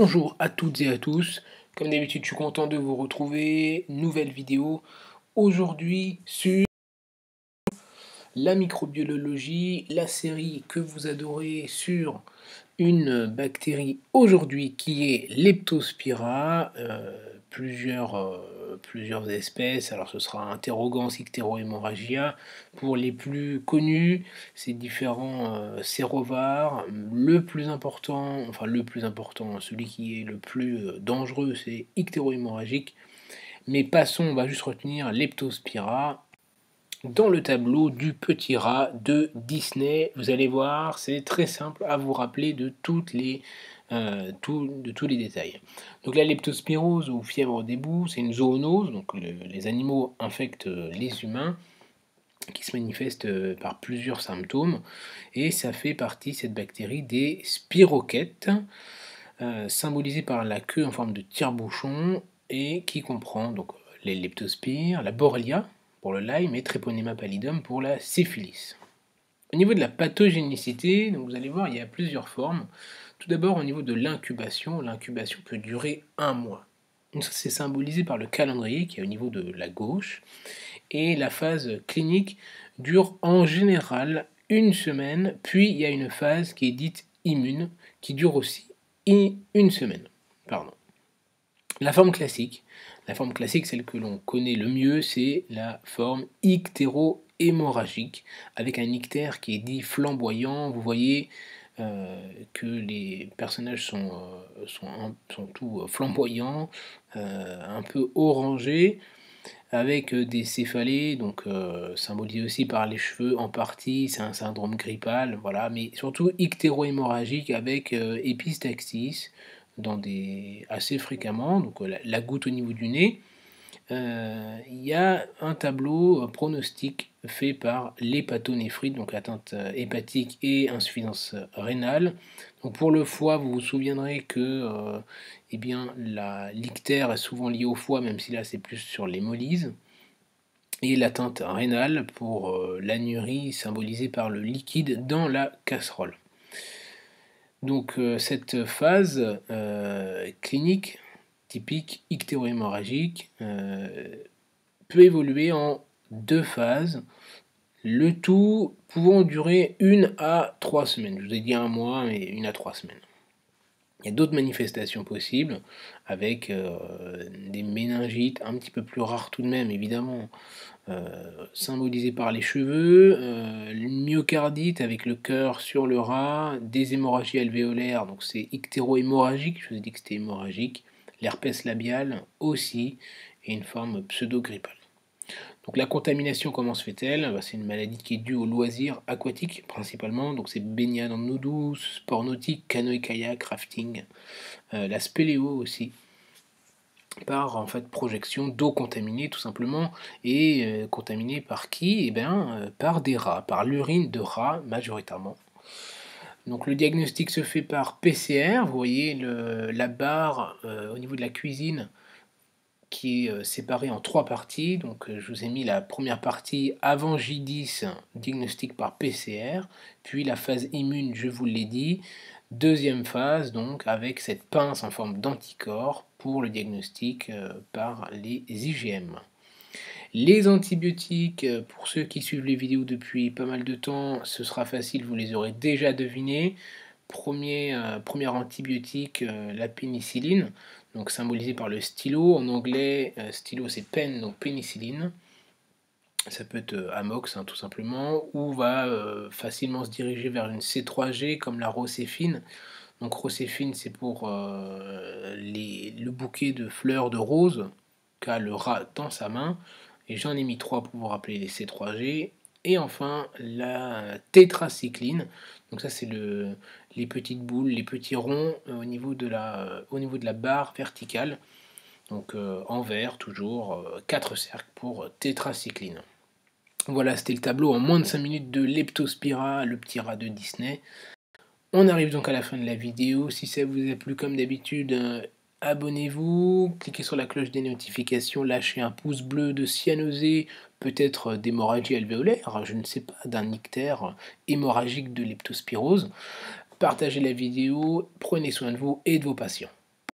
Bonjour à toutes et à tous, comme d'habitude je suis content de vous retrouver, nouvelle vidéo aujourd'hui sur la microbiologie, la série que vous adorez sur une bactérie aujourd'hui qui est Leptospira, plusieurs espèces, alors ce sera Interrogans icterohemorrhagia pour les plus connus, ces différents sérovars, celui qui est le plus dangereux c'est icterohémorragique, mais passons, on va juste retenir Leptospira. Dans le tableau du petit rat de Disney, vous allez voir, c'est très simple à vous rappeler de tous les détails. Donc la leptospirose ou fièvre des boues, c'est une zoonose, donc les animaux infectent les humains, qui se manifeste par plusieurs symptômes, et ça fait partie, cette bactérie, des spirochètes, symbolisées par la queue en forme de tire-bouchon, et qui comprend donc les leptospires, la borrelia, pour le Lyme et Treponema pallidum pour la syphilis. Au niveau de la pathogénicité, donc vous allez voir, il y a plusieurs formes. Tout d'abord, au niveau de l'incubation peut durer 1 mois. C'est symbolisé par le calendrier qui est au niveau de la gauche. Et la phase clinique dure en général 1 semaine, puis il y a une phase qui est dite immune, qui dure aussi 1 semaine. Pardon. La forme classique, celle que l'on connaît le mieux, c'est la forme ictéro-hémorragique, avec un ictère qui est dit flamboyant. Vous voyez que les personnages sont tout flamboyants, un peu orangés, avec des céphalées, donc symbolisés aussi par les cheveux en partie, c'est un syndrome grippal, voilà, mais surtout ictéro-hémorragique avec épistaxis, assez fréquemment, donc la goutte au niveau du nez. Il y a un tableau pronostic fait par l'hépatonéphrie, donc atteinte hépatique et insuffisance rénale. Donc pour le foie, vous vous souviendrez que l'ictère est souvent lié au foie, même si là c'est plus sur l'hémolyse. Et l'atteinte rénale pour l'anurie, symbolisée par le liquide dans la casserole. Donc cette phase clinique typique ictéro-hémorragique peut évoluer en 2 phases, le tout pouvant durer 1 à 3 semaines. Je vous ai dit 1 mois, mais 1 à 3 semaines. Il y a d'autres manifestations possibles, avec des méningites un petit peu plus rares tout de même, évidemment, symbolisées par les cheveux, une myocardite avec le cœur sur le rat, des hémorragies alvéolaires, donc c'est ictéro-hémorragique, je vous ai dit que c'était hémorragique, l'herpès labial aussi, et une forme pseudo-grippale. Donc la contamination, comment se fait-elle? C'est une maladie qui est due aux loisirs aquatiques principalement, donc c'est baignade en eau douce, sport nautique, canoë-kayak, rafting, la spéléo aussi, par en fait projection d'eau contaminée tout simplement, et contaminée par qui? Eh bien par des rats, par l'urine de rats majoritairement. Donc le diagnostic se fait par PCR, vous voyez la barre au niveau de la cuisine qui est séparée en 3 parties. Donc je vous ai mis la première partie avant J10, diagnostic par PCR, puis la phase immune, je vous l'ai dit, deuxième phase donc avec cette pince en forme d'anticorps pour le diagnostic par les IgM. Les antibiotiques, pour ceux qui suivent les vidéos depuis pas mal de temps, ce sera facile, vous les aurez déjà devinés. Premier antibiotique, la pénicilline, donc symbolisé par le stylo. En anglais, stylo c'est pen, donc pénicilline. Ça peut être Amox tout simplement, ou va facilement se diriger vers une C3G comme la rocéfine. Donc rocéfine, c'est pour le bouquet de fleurs de rose qu'a le rat dans sa main. Et j'en ai mis 3 pour vous rappeler les C3G. Et enfin la tétracycline. Donc ça c'est les petites boules, les petits ronds au niveau de la barre verticale. Donc en vert toujours, 4 cercles pour tétracycline. Voilà, c'était le tableau en moins de 5 minutes de Leptospira, le petit rat de Disney. On arrive donc à la fin de la vidéo. Si ça vous a plu, comme d'habitude, abonnez-vous, cliquez sur la cloche des notifications, lâchez un pouce bleu de cyanosée, peut-être d'hémorragie alvéolaire, je ne sais pas, d'un ictère hémorragique de leptospirose. Partagez la vidéo, prenez soin de vous et de vos patients.